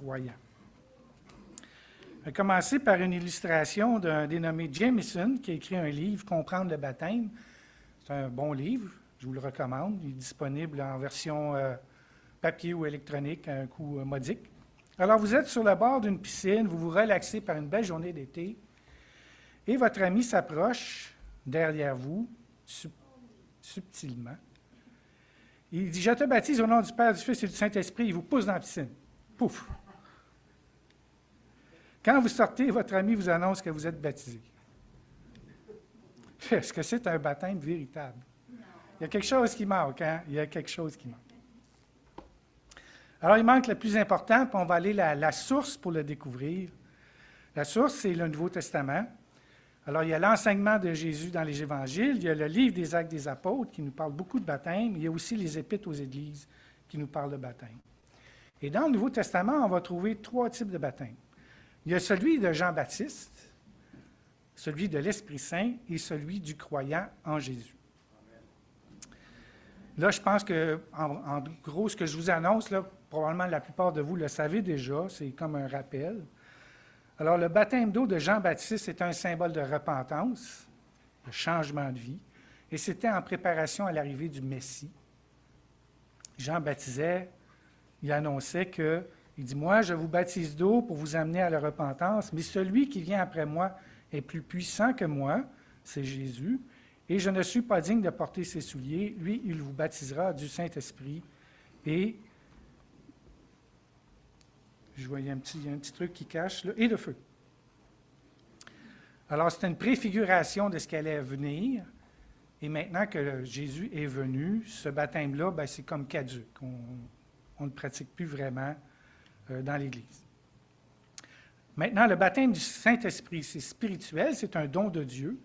croyant. Je vais commencer par une illustration d'un dénommé Jameson qui a écrit un livre, Comprendre le baptême. C'est un bon livre, je vous le recommande. Il est disponible en version papier ou électronique à un coût modique. Alors, vous êtes sur le bord d'une piscine, vous vous relaxez par une belle journée d'été, et votre ami s'approche derrière vous, subtilement. Il dit « Je te baptise au nom du Père, du Fils et du Saint-Esprit », il vous pousse dans la piscine. Pouf! Quand vous sortez, votre ami vous annonce que vous êtes baptisé. Est-ce que c'est un baptême véritable? Non. Il y a quelque chose qui manque, hein? Il y a quelque chose qui manque. Alors, il manque le plus important, puis on va aller à la source pour le découvrir. La source, c'est le Nouveau Testament. Alors, il y a l'enseignement de Jésus dans les Évangiles, il y a le livre des Actes des Apôtres qui nous parle beaucoup de baptême, il y a aussi les Épîtres aux Églises qui nous parlent de baptême. Et dans le Nouveau Testament, on va trouver 3 types de baptême. Il y a celui de Jean-Baptiste, celui de l'Esprit Saint et celui du croyant en Jésus. Là, je pense que, en gros, ce que je vous annonce, là, probablement la plupart de vous le savez déjà, c'est comme un rappel. Alors, le baptême d'eau de Jean-Baptiste est un symbole de repentance, de changement de vie, et c'était en préparation à l'arrivée du Messie. Jean baptisait, il annonçait que, il dit, « Moi, je vous baptise d'eau pour vous amener à la repentance, mais celui qui vient après moi est plus puissant que moi, c'est Jésus, et je ne suis pas digne de porter ses souliers. Lui, il vous baptisera du Saint-Esprit. » Et je voyais un petit truc qui cache, là, et de feu. Alors, c'est une préfiguration de ce qui allait venir. Et maintenant que Jésus est venu, ce baptême-là, ben, c'est comme caduc. On ne le pratique plus vraiment dans l'Église. Maintenant, le baptême du Saint-Esprit, c'est spirituel, c'est un don de Dieu.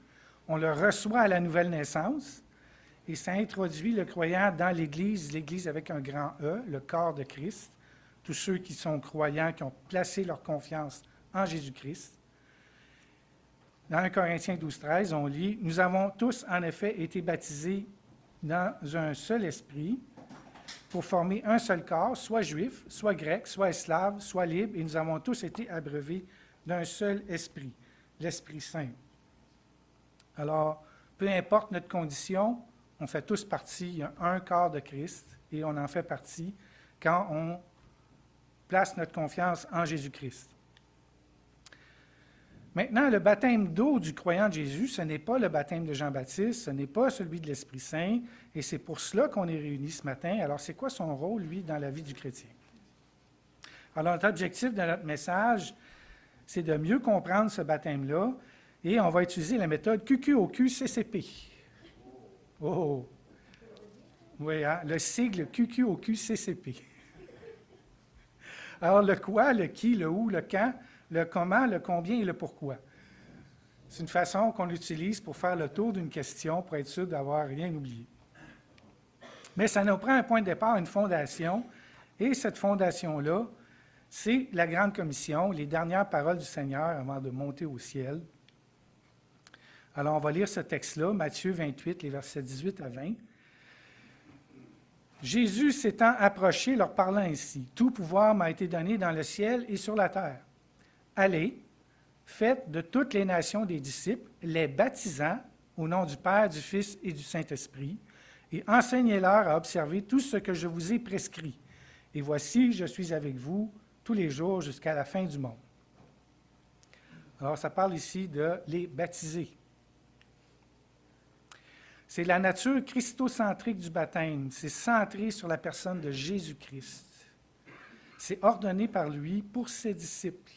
On le reçoit à la nouvelle naissance et ça introduit le croyant dans l'Église, l'Église avec un grand E, le corps de Christ. Tous ceux qui sont croyants, qui ont placé leur confiance en Jésus-Christ. Dans 1 Corinthiens 12, 13, on lit « Nous avons tous, en effet, été baptisés dans un seul esprit pour former un seul corps, soit juif, soit grec, soit esclave, soit libre, et nous avons tous été abreuvés d'un seul esprit, l'Esprit Saint. » Alors, peu importe notre condition, on fait tous partie, il y a un corps de Christ, et on en fait partie quand on place notre confiance en Jésus-Christ. Maintenant, le baptême d'eau du croyant de Jésus, ce n'est pas le baptême de Jean-Baptiste, ce n'est pas celui de l'Esprit Saint, et c'est pour cela qu'on est réunis ce matin. Alors, c'est quoi son rôle, lui, dans la vie du chrétien? Alors, notre objectif de notre message, c'est de mieux comprendre ce baptême-là, et on va utiliser la méthode QQOQ-CCP. Oh! Oui, hein? Le sigle QQOQ-CCP. Alors, le quoi, le qui, le où, le quand, le comment, le combien et le pourquoi. C'est une façon qu'on utilise pour faire le tour d'une question, pour être sûr d'avoir rien oublié. Mais ça nous prend un point de départ, une fondation, et cette fondation-là, c'est la Grande Commission, les dernières paroles du Seigneur avant de monter au ciel. Alors, on va lire ce texte-là, Matthieu 28, les versets 18 à 20. Jésus s'étant approché, leur parlant ainsi, « Tout pouvoir m'a été donné dans le ciel et sur la terre. Allez, faites de toutes les nations des disciples, les baptisant au nom du Père, du Fils et du Saint-Esprit, et enseignez-leur à observer tout ce que je vous ai prescrit. Et voici, je suis avec vous tous les jours jusqu'à la fin du monde. » Alors, ça parle ici de les baptiser. C'est la nature christocentrique du baptême. C'est centré sur la personne de Jésus-Christ. C'est ordonné par lui pour ses disciples.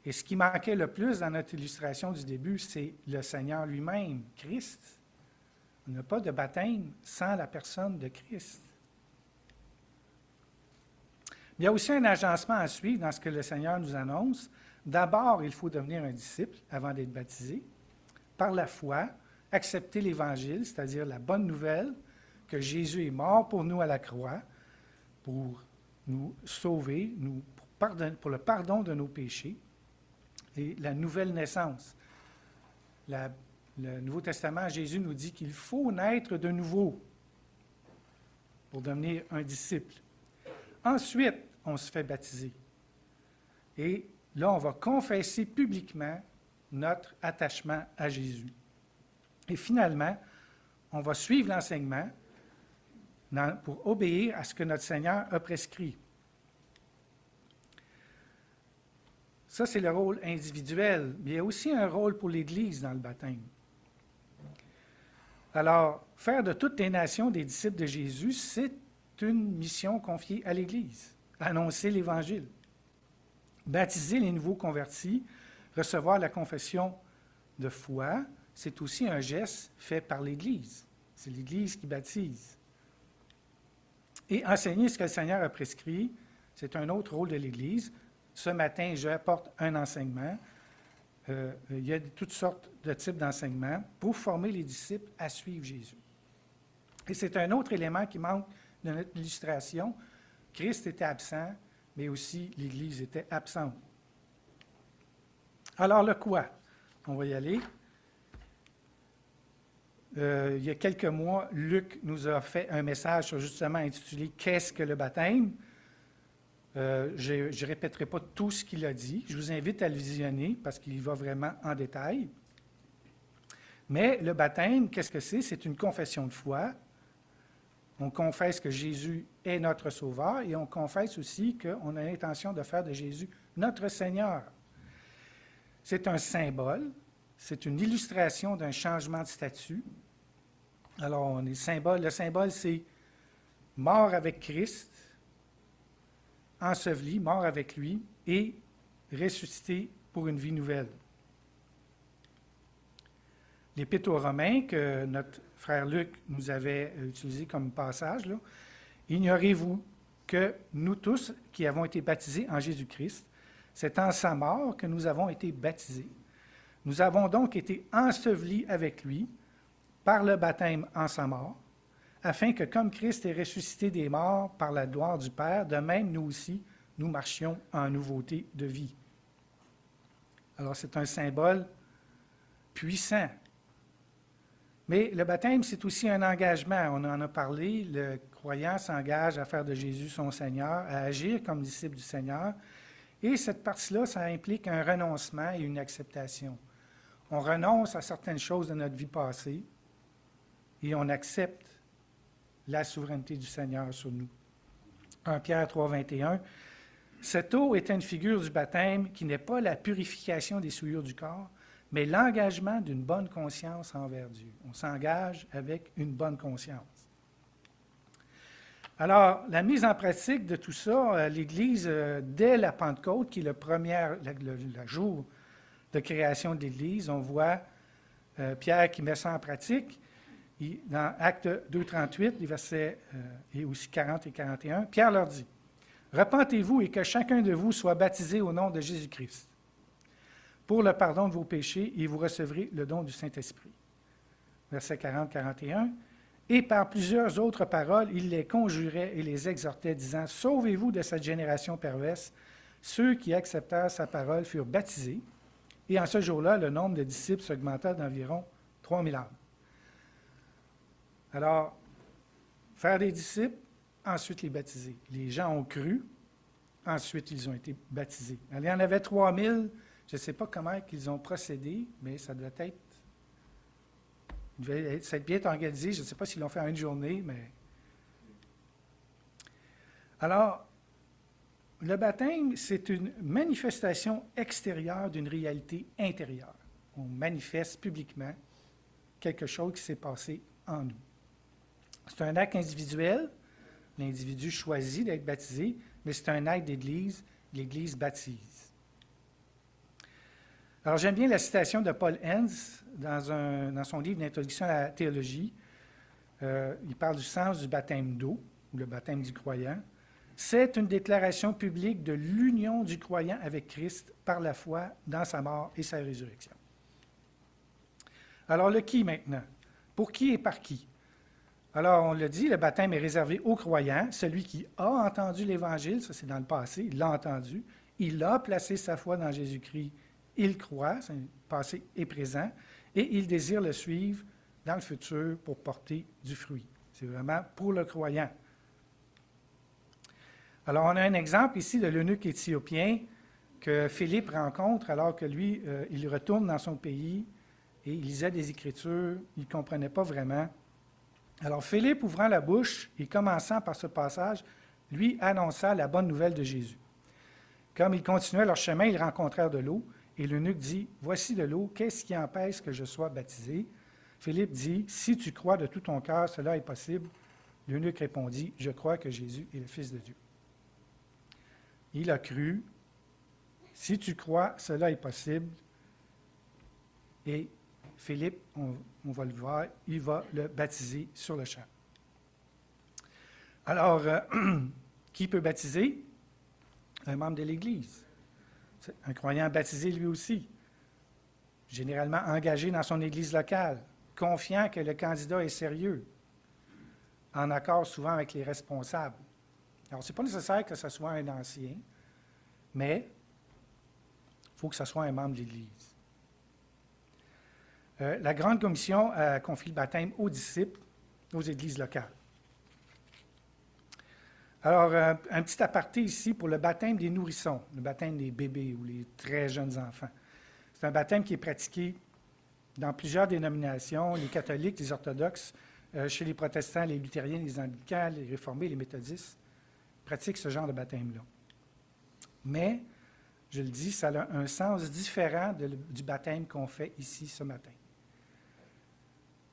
Et ce qui manquait le plus dans notre illustration du début, c'est le Seigneur lui-même, Christ. On n'a pas de baptême sans la personne de Christ. Il y a aussi un agencement à suivre dans ce que le Seigneur nous annonce. D'abord, il faut devenir un disciple avant d'être baptisé. Par la foi, accepter l'Évangile, c'est-à-dire la bonne nouvelle que Jésus est mort pour nous à la croix, pour nous sauver, pour le pardon de nos péchés, et la nouvelle naissance. Le Nouveau Testament, Jésus nous dit qu'il faut naître de nouveau pour devenir un disciple. Ensuite, on se fait baptiser. Et là, on va confesser publiquement notre attachement à Jésus. Et finalement, on va suivre l'enseignement pour obéir à ce que notre Seigneur a prescrit. Ça, c'est le rôle individuel, mais il y a aussi un rôle pour l'Église dans le baptême. Alors, faire de toutes les nations des disciples de Jésus, c'est une mission confiée à l'Église, annoncer l'Évangile, baptiser les nouveaux convertis, recevoir la confession de foi, c'est aussi un geste fait par l'Église. C'est l'Église qui baptise. Et enseigner ce que le Seigneur a prescrit, c'est un autre rôle de l'Église. Ce matin, j'apporte un enseignement. Il y a toutes sortes de types d'enseignements pour former les disciples à suivre Jésus. Et c'est un autre élément qui manque de notre illustration. Christ était absent, mais aussi l'Église était absente. Alors, le quoi? On va y aller. Il y a quelques mois, Luc nous a fait un message sur justement intitulé « Qu'est-ce que le baptême ?» Je ne répéterai pas tout ce qu'il a dit. Je vous invite à le visionner parce qu'il y va vraiment en détail. Mais le baptême, qu'est-ce que c'est? C'est une confession de foi. On confesse que Jésus est notre Sauveur et on confesse aussi qu'on a l'intention de faire de Jésus notre Seigneur. C'est un symbole, c'est une illustration d'un changement de statut. Alors, le symbole, c'est mort avec Christ, enseveli, mort avec lui, et ressuscité pour une vie nouvelle. L'Épître aux Romains, que notre frère Luc nous avait utilisé comme passage, là, « Ignorez-vous que nous tous qui avons été baptisés en Jésus-Christ, c'est en sa mort que nous avons été baptisés. Nous avons donc été ensevelis avec lui par le baptême en sa mort, afin que comme Christ est ressuscité des morts par la gloire du Père, de même nous aussi, nous marchions en nouveauté de vie. » Alors c'est un symbole puissant. Mais le baptême, c'est aussi un engagement. On en a parlé. Le croyant s'engage à faire de Jésus son Seigneur, à agir comme disciple du Seigneur. Et cette partie-là, ça implique un renoncement et une acceptation. On renonce à certaines choses de notre vie passée et on accepte la souveraineté du Seigneur sur nous. 1 Pierre 3, 21. Cette eau est une figure du baptême qui n'est pas la purification des souillures du corps, mais l'engagement d'une bonne conscience envers Dieu. On s'engage avec une bonne conscience. Alors, la mise en pratique de tout ça, l'Église, dès la Pentecôte, qui est le jour de création de l'Église, on voit Pierre qui met ça en pratique. Dans Actes 2, 38, les versets et aussi 40 et 41, Pierre leur dit, « Repentez-vous et que chacun de vous soit baptisé au nom de Jésus-Christ pour le pardon de vos péchés et vous recevrez le don du Saint-Esprit. » Verset 40-41. Et par plusieurs autres paroles, il les conjurait et les exhortait, disant, « Sauvez-vous de cette génération perverse. » Ceux qui acceptèrent sa parole furent baptisés. Et en ce jour-là, le nombre de disciples s'augmenta d'environ 3000 âmes. Alors, faire des disciples, ensuite les baptiser. Les gens ont cru, ensuite ils ont été baptisés. Alors, il y en avait 3000. Je ne sais pas comment ils ont procédé, mais ça devait être... Il devait être bien organisé. Je ne sais pas s'ils l'ont fait en une journée, mais... Alors, le baptême, c'est une manifestation extérieure d'une réalité intérieure. On manifeste publiquement quelque chose qui s'est passé en nous. C'est un acte individuel. L'individu choisit d'être baptisé, mais c'est un acte d'Église. L'Église baptise. Alors, j'aime bien la citation de Paul Enns dans son livre d'Introduction à la théologie. Il parle du sens du baptême d'eau, ou le baptême du croyant. C'est une déclaration publique de l'union du croyant avec Christ par la foi dans sa mort et sa résurrection. Alors, le qui maintenant? Pour qui et par qui? Alors, on l'a dit, le baptême est réservé aux croyants, celui qui a entendu l'Évangile, ça c'est dans le passé, il l'a entendu, il a placé sa foi dans Jésus-Christ, il croit, c'est passé et présent, et il désire le suivre dans le futur pour porter du fruit. C'est vraiment pour le croyant. Alors, on a un exemple ici de l'eunuque éthiopien que Philippe rencontre alors que lui, il retourne dans son pays et il lisait des Écritures, il ne comprenait pas vraiment. Alors Philippe, ouvrant la bouche et commençant par ce passage, lui annonça la bonne nouvelle de Jésus. Comme ils continuaient leur chemin, ils rencontrèrent de l'eau, et l'eunuque dit, « Voici de l'eau, qu'est-ce qui empêche que je sois baptisé? » Philippe dit, « Si tu crois de tout ton cœur, cela est possible. » L'eunuque répondit, « Je crois que Jésus est le Fils de Dieu. » Il a cru, « Si tu crois, cela est possible. » Et Philippe, on va le voir, il va le baptiser sur le champ. Alors, qui peut baptiser? Un membre de l'Église. Un croyant baptisé lui aussi. Généralement engagé dans son Église locale, confiant que le candidat est sérieux, en accord souvent avec les responsables. Alors, ce n'est pas nécessaire que ce soit un ancien, mais il faut que ce soit un membre de l'Église. La Grande Commission a confié le baptême aux disciples, aux églises locales. Alors, un petit aparté ici pour le baptême des nourrissons, le baptême des bébés ou les très jeunes enfants. C'est un baptême qui est pratiqué dans plusieurs dénominations, les catholiques, les orthodoxes, chez les protestants, les luthériens, les anglicans, les réformés, les méthodistes, pratiquent ce genre de baptême-là. Mais, je le dis, ça a un sens différent du baptême qu'on fait ici ce matin.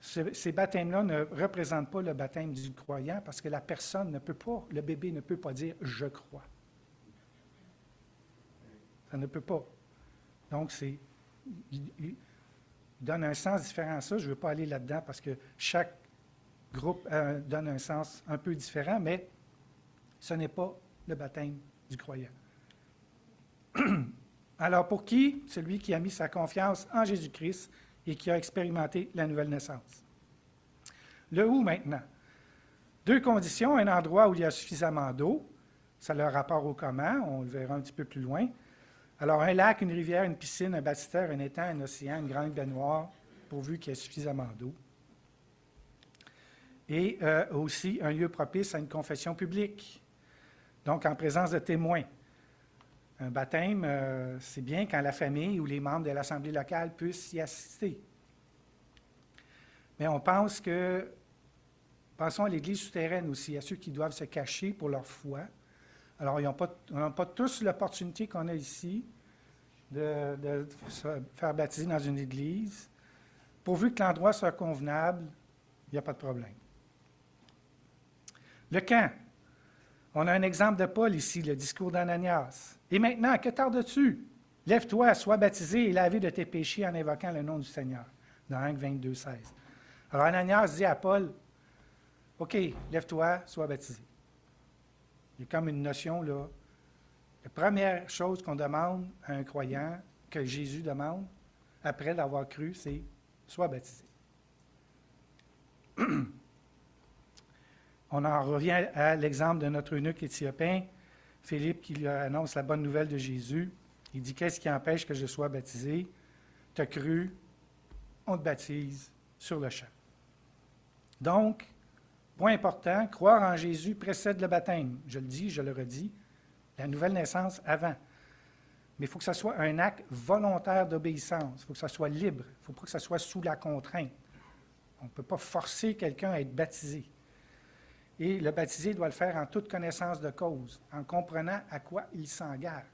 Ces baptêmes-là ne représentent pas le baptême du croyant parce que la personne ne peut pas, le bébé ne peut pas dire « je crois ». Ça ne peut pas. Donc, il donne un sens différent à ça. Je ne veux pas aller là-dedans parce que chaque groupe donne un sens un peu différent, mais ce n'est pas le baptême du croyant. Alors, pour qui? Celui qui a mis sa confiance en Jésus-Christ et qui a expérimenté la nouvelle naissance. Le où maintenant? 2 conditions, un endroit où il y a suffisamment d'eau, ça a le rapport au comment, on le verra un petit peu plus loin. Alors, un lac, une rivière, une piscine, un baptistère, un étang, un océan, une grande baignoire, pourvu qu'il y ait suffisamment d'eau. Et aussi un lieu propice à une confession publique, donc en présence de témoins. Un baptême, c'est bien quand la famille ou les membres de l'Assemblée locale puissent y assister. Mais on pense pensons à l'Église souterraine aussi, à ceux qui doivent se cacher pour leur foi. Alors, ils n'ont pas tous l'opportunité qu'on a ici de se faire baptiser dans une église. Pourvu que l'endroit soit convenable, il n'y a pas de problème. Le quand. On a un exemple de Paul ici, le discours d'Ananias. « Et maintenant, que tardes-tu? Lève-toi, sois baptisé et lavé de tes péchés en invoquant le nom du Seigneur. » Dans Actes 22, 16. Alors Ananias dit à Paul, « OK, lève-toi, sois baptisé. » Il y a comme une notion, là. La première chose qu'on demande à un croyant, que Jésus demande, après l'avoir cru, c'est « sois baptisé. » On en revient à l'exemple de notre eunuque éthiopien, Philippe, qui lui annonce la bonne nouvelle de Jésus. Il dit, « Qu'est-ce qui empêche que je sois baptisé? Tu as cru, on te baptise sur le champ. » Donc, point important, croire en Jésus précède le baptême. Je le dis, je le redis, la nouvelle naissance avant. Mais il faut que ce soit un acte volontaire d'obéissance. Il faut que ça soit libre. Il ne faut pas que ça soit sous la contrainte. On ne peut pas forcer quelqu'un à être baptisé. Et le baptisé doit le faire en toute connaissance de cause, en comprenant à quoi il s'engage.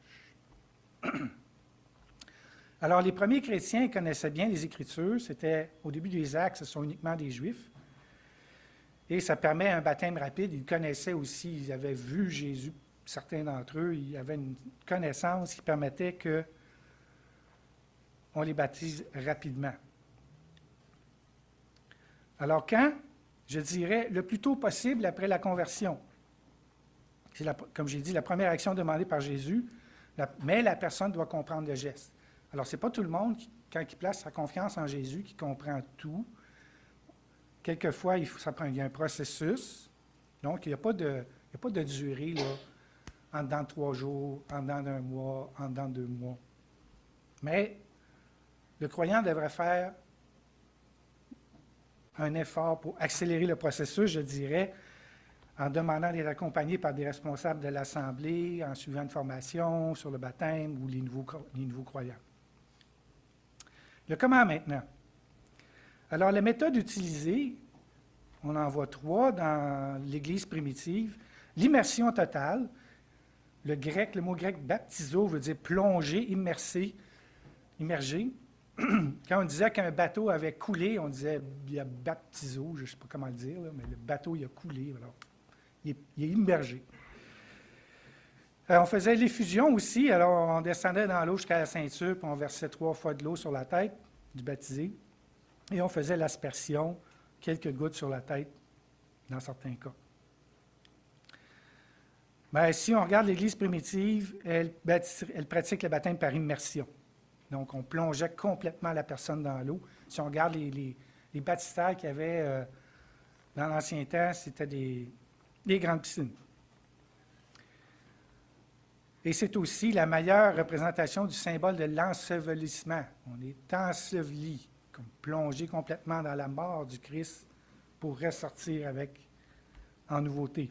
Alors, les premiers chrétiens connaissaient bien les Écritures. C'était, au début des Actes, ce sont uniquement des Juifs. Et ça permet un baptême rapide. Ils connaissaient aussi, ils avaient vu Jésus, certains d'entre eux, ils avaient une connaissance qui permettait qu'on les baptise rapidement. Alors, quand? Je dirais le plus tôt possible après la conversion. C'est, comme j'ai dit, la première action demandée par Jésus, mais la personne doit comprendre le geste. Alors, ce n'est pas tout le monde, quand il place sa confiance en Jésus, qui comprend tout. Quelquefois, il y a un processus. Donc, il n'y a pas de durée là, en dedans de 3 jours, en dedans d'1 mois, en dedans de 2 mois. Mais le croyant devrait faire un effort pour accélérer le processus, je dirais, en demandant d'être accompagné par des responsables de l'Assemblée, en suivant une formation sur le baptême ou les nouveaux croyants. Le comment maintenant? Alors, la méthode utilisée, on en voit 3 dans l'Église primitive. L'immersion totale, le mot grec baptizo veut dire plonger, immerger. Quand on disait qu'un bateau avait coulé, on disait il y a baptizo, je ne sais pas comment le dire, là, mais le bateau il a coulé, alors il est immergé. On faisait l'effusion aussi, alors on descendait dans l'eau jusqu'à la ceinture, puis on versait 3 fois de l'eau sur la tête du baptisé, et on faisait l'aspersion, quelques gouttes sur la tête, dans certains cas. Bien, si on regarde l'Église primitive, elle pratique le baptême par immersion. Donc, on plongeait complètement la personne dans l'eau. Si on regarde les baptistères qu'il y avait dans l'ancien temps, c'était des grandes piscines. Et c'est aussi la meilleure représentation du symbole de l'ensevelissement. On est enseveli, comme plongé complètement dans la mort du Christ pour ressortir en nouveauté.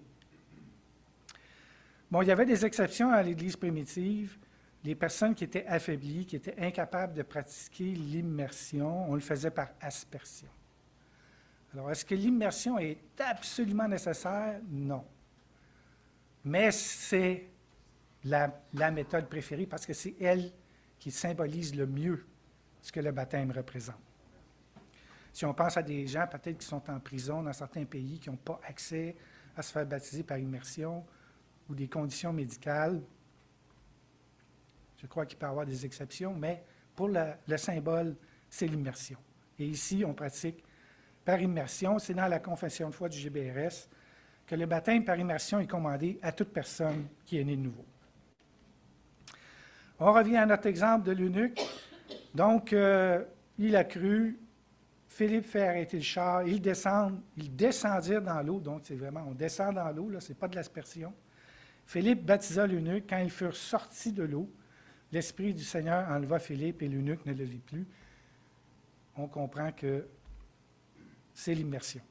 Bon, il y avait des exceptions à l'Église primitive. Les personnes qui étaient affaiblies, qui étaient incapables de pratiquer l'immersion, on le faisait par aspersion. Alors, est-ce que l'immersion est absolument nécessaire? Non. Mais c'est la méthode préférée parce que c'est elle qui symbolise le mieux ce que le baptême représente. Si on pense à des gens peut-être qui sont en prison dans certains pays, qui n'ont pas accès à se faire baptiser par immersion ou des conditions médicales, je crois qu'il peut y avoir des exceptions, mais pour le symbole, c'est l'immersion. Et ici, on pratique par immersion. C'est dans la confession de foi du GBRS que le baptême par immersion est commandé à toute personne qui est née de nouveau. On revient à notre exemple de l'eunuque. Donc, il a cru, Philippe fait arrêter le char, ils descendirent dans l'eau, donc c'est vraiment, on descend dans l'eau, ce n'est pas de l'aspersion. Philippe baptisa l'eunuque. Quand ils furent sortis de l'eau, l'Esprit du Seigneur enleva Philippe et l'eunuque ne le vit plus. On comprend que c'est l'immersion.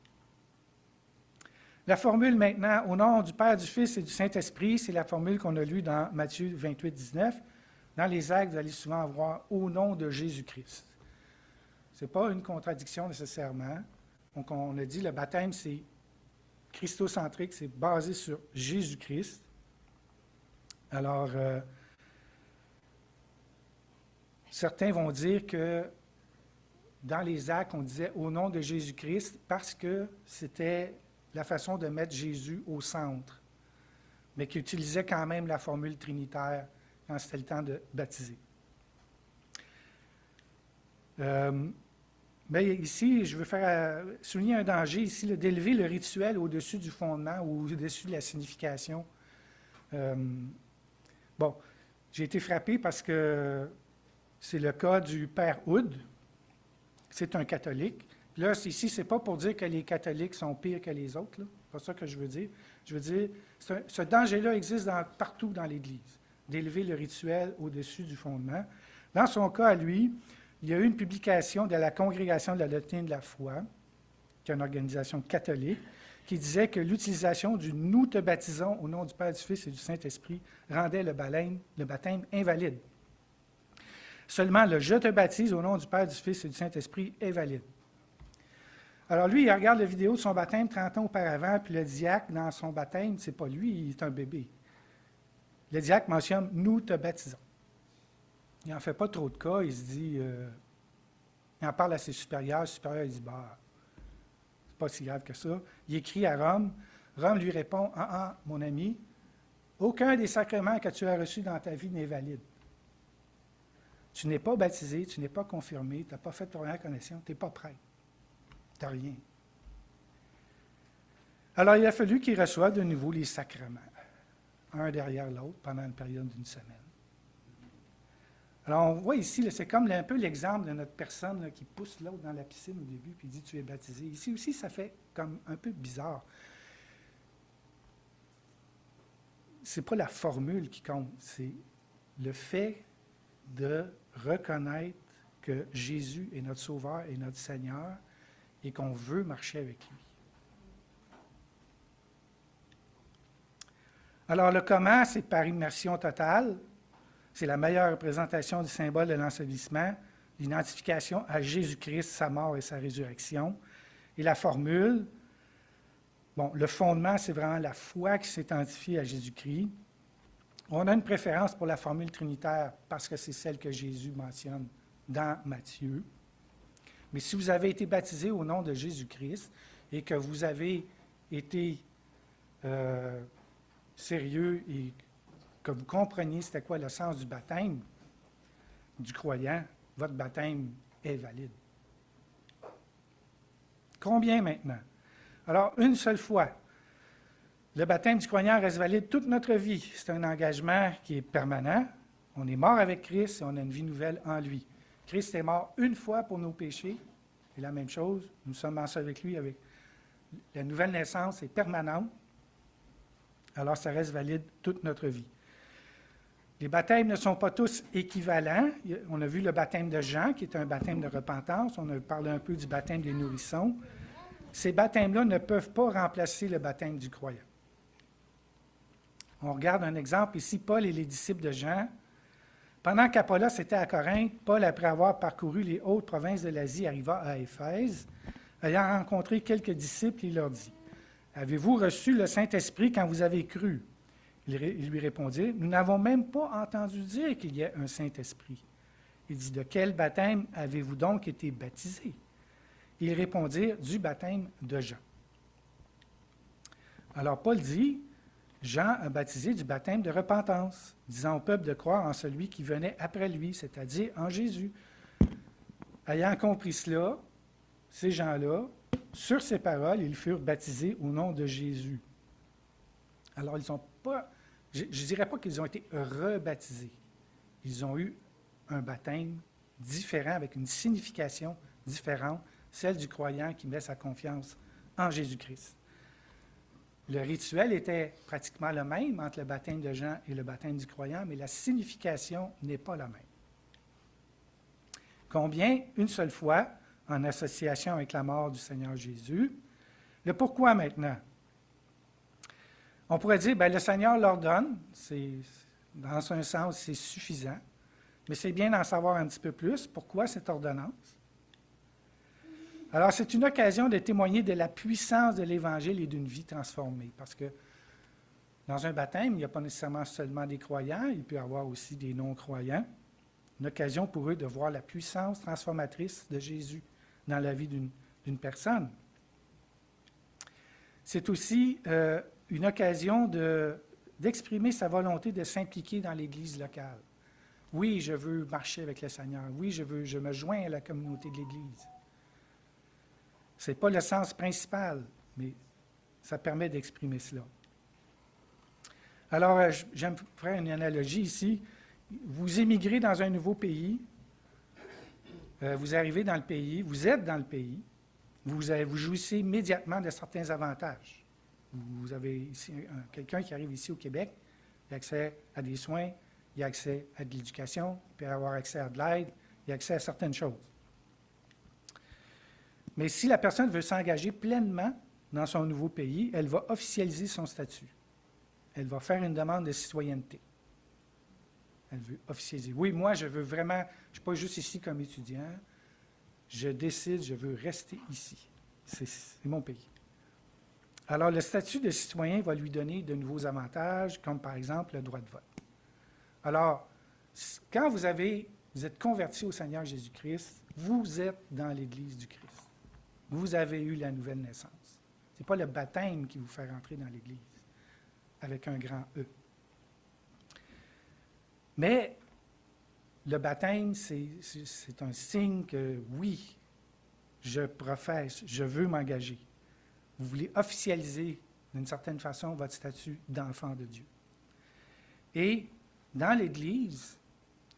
La formule maintenant, au nom du Père, du Fils et du Saint-Esprit, c'est la formule qu'on a lue dans Matthieu 28, 19. Dans les actes, vous allez souvent voir « au nom de Jésus-Christ ». Ce n'est pas une contradiction nécessairement. Donc, on a dit le baptême, c'est christocentrique, c'est basé sur Jésus-Christ. Alors, certains vont dire que dans les actes, on disait « au nom de Jésus-Christ » parce que c'était la façon de mettre Jésus au centre, mais qui utilisait quand même la formule trinitaire quand c'était le temps de baptiser. Mais ici, je veux souligner un danger ici, d'élever le rituel au-dessus du fondement ou au-dessus de la signification. J'ai été frappé parce que c'est le cas du Père Hood. C'est un catholique. Là, ici, ce n'est pas pour dire que les catholiques sont pires que les autres. C'est pas ça que je veux dire. Je veux dire, ce danger-là existe partout dans l'Église, d'élever le rituel au-dessus du fondement. Dans son cas, à lui, il y a eu une publication de la Congrégation de la doctrine de la foi, qui est une organisation catholique, qui disait que l'utilisation du « nous te baptisons » au nom du Père, du Fils et du Saint-Esprit rendait le baptême invalide. Seulement le « je te baptise » au nom du Père, du Fils et du Saint-Esprit est valide. Alors lui, il regarde la vidéo de son baptême 30 ans auparavant, puis le diacre, dans son baptême, c'est pas lui, il est un bébé. Le diacre mentionne « nous te baptisons ». Il n'en fait pas trop de cas, il se dit, il en parle à ses supérieurs, le supérieur il dit, c'est pas si grave que ça. Il écrit à Rome, Rome lui répond, mon ami, aucun des sacrements que tu as reçus dans ta vie n'est valide. Tu n'es pas baptisé, tu n'es pas confirmé, tu n'as pas fait ta première connexion, tu n'es pas prêt. Tu n'as rien. Alors, il a fallu qu'il reçoive de nouveau les sacrements, un derrière l'autre, pendant une période d'une semaine. Alors, on voit ici, c'est comme un peu l'exemple de notre personne là, qui pousse l'autre dans la piscine au début, puis dit « tu es baptisé ». Ici aussi, ça fait comme un peu bizarre. Ce n'est pas la formule qui compte, c'est le fait de reconnaître que Jésus est notre Sauveur et notre Seigneur et qu'on veut marcher avec lui. Alors, le comment, c'est par immersion totale. C'est la meilleure représentation du symbole de l'ensevelissement, l'identification à Jésus-Christ, sa mort et sa résurrection. Et la formule, bon, le fondement, c'est vraiment la foi qui s'identifie à Jésus-Christ. On a une préférence pour la formule trinitaire parce que c'est celle que Jésus mentionne dans Matthieu. Mais si vous avez été baptisé au nom de Jésus-Christ et que vous avez été sérieux et que vous compreniez c'était quoi le sens du baptême du croyant, votre baptême est valide. Combien maintenant? Alors, une seule fois. Le baptême du croyant reste valide toute notre vie. C'est un engagement qui est permanent. On est mort avec Christ et on a une vie nouvelle en lui. Christ est mort une fois pour nos péchés. Et la même chose, nous sommes ensemble avec lui. Avec la nouvelle naissance est permanente. Alors, ça reste valide toute notre vie. Les baptêmes ne sont pas tous équivalents. On a vu le baptême de Jean, qui est un baptême de repentance. On a parlé un peu du baptême des nourrissons. Ces baptêmes-là ne peuvent pas remplacer le baptême du croyant. On regarde un exemple ici, Paul et les disciples de Jean. Pendant qu'Apollos était à Corinthe, Paul, après avoir parcouru les hautes provinces de l'Asie, arriva à Éphèse. Ayant rencontré quelques disciples, il leur dit, « Avez-vous reçu le Saint-Esprit quand vous avez cru? » Ils lui répondirent, « Nous n'avons même pas entendu dire qu'il y ait un Saint-Esprit. » Il dit, « De quel baptême avez-vous donc été baptisés? » Ils répondirent, « Du baptême de Jean. » Alors Paul dit, Jean a baptisé du baptême de repentance, disant au peuple de croire en celui qui venait après lui, c'est-à-dire en Jésus. Ayant compris cela, ces gens-là, sur ces paroles, ils furent baptisés au nom de Jésus. Alors, ils sont pas, je ne dirais pas qu'ils ont été rebaptisés. Ils ont eu un baptême différent, avec une signification différente, celle du croyant qui met sa confiance en Jésus-Christ. Le rituel était pratiquement le même entre le baptême de Jean et le baptême du croyant, mais la signification n'est pas la même. Combien? Une seule fois, en association avec la mort du Seigneur Jésus. Le pourquoi maintenant? On pourrait dire, bien, le Seigneur l'ordonne, dans un sens, c'est suffisant, mais c'est bien d'en savoir un petit peu plus. Pourquoi cette ordonnance? Alors, c'est une occasion de témoigner de la puissance de l'Évangile et d'une vie transformée, parce que dans un baptême, il n'y a pas nécessairement seulement des croyants, il peut y avoir aussi des non-croyants. Une occasion pour eux de voir la puissance transformatrice de Jésus dans la vie d'une personne. C'est aussi une occasion d'exprimer sa volonté de s'impliquer dans l'Église locale. Oui, je veux marcher avec le Seigneur. Oui, je me joins à la communauté de l'Église. Ce n'est pas le sens principal, mais ça permet d'exprimer cela. Alors, j'aime faire une analogie ici. Vous émigrez dans un nouveau pays, vous arrivez dans le pays, vous êtes dans le pays, vous jouissez immédiatement de certains avantages. Vous avez ici quelqu'un qui arrive ici au Québec, il a accès à des soins, il a accès à de l'éducation, il peut avoir accès à de l'aide, il a accès à certaines choses. Mais si la personne veut s'engager pleinement dans son nouveau pays, elle va officialiser son statut. Elle va faire une demande de citoyenneté. Elle veut officialiser. Oui, moi, je veux vraiment, je ne suis pas juste ici comme étudiant, je décide, je veux rester ici. C'est mon pays. Alors, le statut de citoyen va lui donner de nouveaux avantages, comme par exemple le droit de vote. Alors, quand vous êtes converti au Seigneur Jésus-Christ, vous êtes dans l'Église du Christ. Vous avez eu la nouvelle naissance. Ce n'est pas le baptême qui vous fait rentrer dans l'Église, avec un grand E. Mais le baptême, c'est un signe que, oui, je professe, je veux m'engager. Vous voulez officialiser, d'une certaine façon, votre statut d'enfant de Dieu. Et dans l'Église,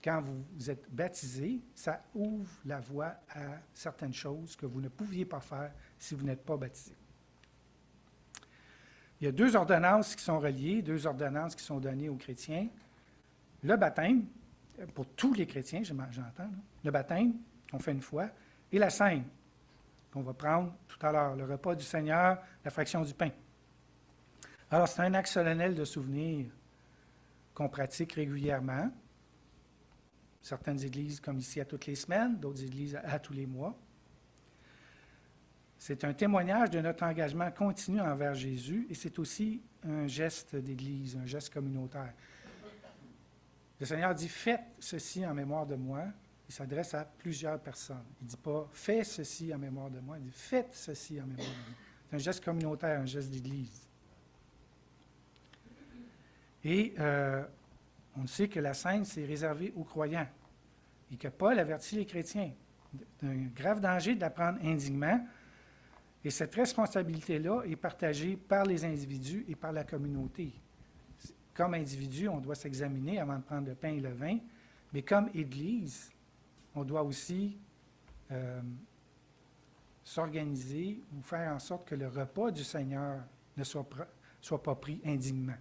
quand vous êtes baptisé, ça ouvre la voie à certaines choses que vous ne pouviez pas faire si vous n'êtes pas baptisé. Il y a deux ordonnances qui sont reliées, deux ordonnances qui sont données aux chrétiens. Le baptême, pour tous les chrétiens, j'entends, le baptême qu'on fait une fois, et la scène qu'on va prendre tout à l'heure, le repas du Seigneur, la fraction du pain. Alors, c'est un acte solennel de souvenir qu'on pratique régulièrement. Certaines églises, comme ici, à toutes les semaines, d'autres églises à tous les mois. C'est un témoignage de notre engagement continu envers Jésus et c'est aussi un geste d'Église, un geste communautaire. Le Seigneur dit « Faites ceci en mémoire de moi ». Il s'adresse à plusieurs personnes. Il ne dit pas « Fais ceci en mémoire de moi », il dit « Faites ceci en mémoire de moi ». C'est un geste communautaire, un geste d'Église. Et on sait que la Sainte, c'est réservé aux croyants et que Paul avertit les chrétiens d'un grave danger de la prendre indignement. Et cette responsabilité-là est partagée par les individus et par la communauté. Comme individu, on doit s'examiner avant de prendre le pain et le vin, mais comme Église, on doit aussi s'organiser ou faire en sorte que le repas du Seigneur ne soit pas pris indignement.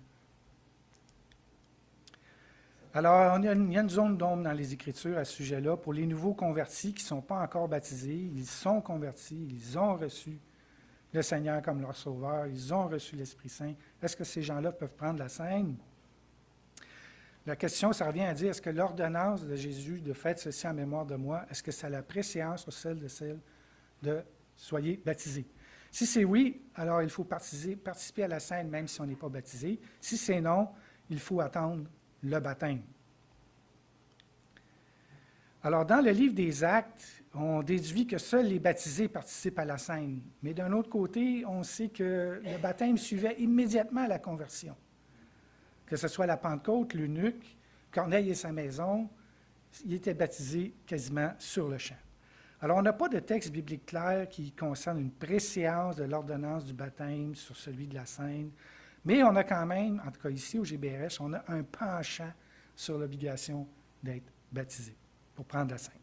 Alors, il y a une zone d'ombre dans les Écritures à ce sujet-là. Pour les nouveaux convertis qui ne sont pas encore baptisés, ils sont convertis, ils ont reçu le Seigneur comme leur sauveur, ils ont reçu l'Esprit Saint. Est-ce que ces gens-là peuvent prendre la scène? La question, ça revient à dire, est-ce que l'ordonnance de Jésus de « Faites ceci en mémoire de moi », est-ce que ça a la préséance sur celle de « Soyez baptisés ». Si c'est oui, alors il faut participer à la scène même si on n'est pas baptisé. Si c'est non, il faut attendre le baptême. Alors, dans le livre des Actes, on déduit que seuls les baptisés participent à la scène. Mais d'un autre côté, on sait que le baptême suivait immédiatement la conversion. Que ce soit la Pentecôte, l'eunuque, Corneille et sa maison, ils étaient baptisés quasiment sur le champ. Alors, on n'a pas de texte biblique clair qui concerne une préséance de l'ordonnance du baptême sur celui de la scène, mais on a quand même, en tout cas ici au GBRH, on a un penchant sur l'obligation d'être baptisé pour prendre la scène.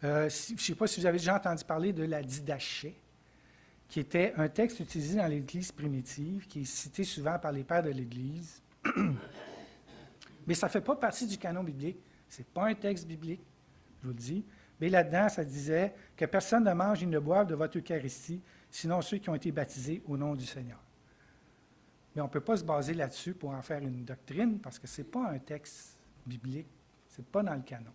Je ne sais pas si vous avez déjà entendu parler de la Didaché, qui était un texte utilisé dans l'Église primitive, qui est cité souvent par les pères de l'Église. Mais ça ne fait pas partie du canon biblique. Ce n'est pas un texte biblique, je vous le dis. Mais là-dedans, ça disait que personne ne mange ni ne boive de votre Eucharistie, sinon ceux qui ont été baptisés au nom du Seigneur. Mais on ne peut pas se baser là-dessus pour en faire une doctrine, parce que ce n'est pas un texte biblique, ce n'est pas dans le canon.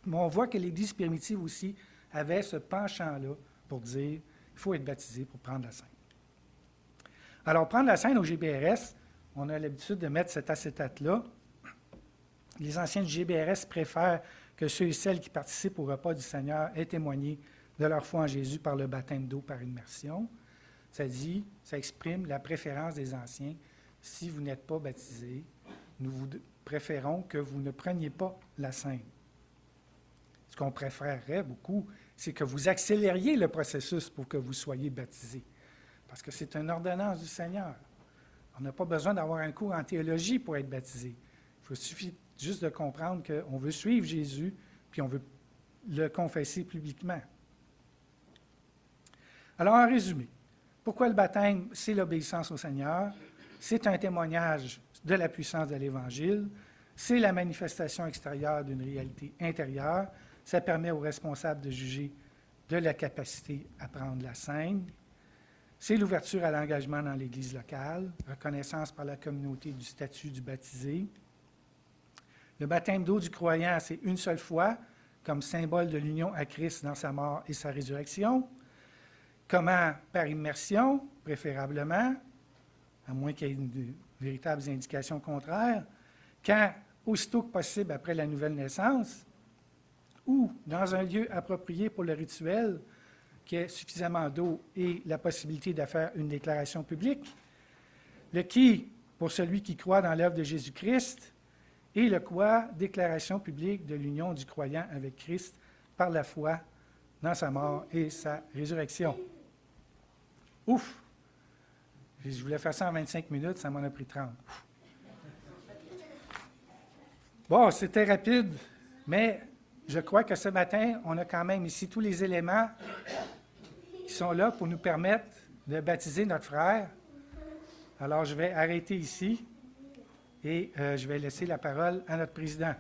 Mais on voit que l'Église primitive aussi avait ce penchant-là pour dire qu'il faut être baptisé pour prendre la scène. Alors, prendre la scène au GBRS, on a l'habitude de mettre cet acétate-là. Les anciens du GBRS préfèrent que ceux et celles qui participent au repas du Seigneur aient témoigné de leur foi en Jésus par le baptême d'eau par immersion. Ça exprime la préférence des anciens. Si vous n'êtes pas baptisé, nous vous préférons que vous ne preniez pas la scène. Ce qu'on préférerait beaucoup, c'est que vous accélériez le processus pour que vous soyez baptisé. Parce que c'est une ordonnance du Seigneur. On n'a pas besoin d'avoir un cours en théologie pour être baptisé. Il suffit juste de comprendre qu'on veut suivre Jésus, puis on veut le confesser publiquement. Alors, en résumé, pourquoi le baptême? C'est l'obéissance au Seigneur. C'est un témoignage de la puissance de l'Évangile. C'est la manifestation extérieure d'une réalité intérieure. Ça permet aux responsables de juger de la capacité à prendre la scène. C'est l'ouverture à l'engagement dans l'Église locale, reconnaissance par la communauté du statut du baptisé. Le baptême d'eau du croyant, c'est une seule fois, comme symbole de l'union à Christ dans sa mort et sa résurrection. Comment? Par immersion, préférablement, à moins qu'il y ait de véritables indications contraires. Quand? Aussitôt que possible après la nouvelle naissance, ou dans un lieu approprié pour le rituel, qui ait suffisamment d'eau et la possibilité de faire une déclaration publique. Le qui, pour celui qui croit dans l'œuvre de Jésus-Christ, et le quoi, déclaration publique de l'union du croyant avec Christ par la foi dans sa mort et sa résurrection. Ouf! Je voulais faire ça en 25 minutes, ça m'en a pris 30. Ouf. Bon, c'était rapide, mais je crois que ce matin, on a quand même ici tous les éléments qui sont là pour nous permettre de baptiser notre frère. Alors, je vais arrêter ici et je vais laisser la parole à notre président.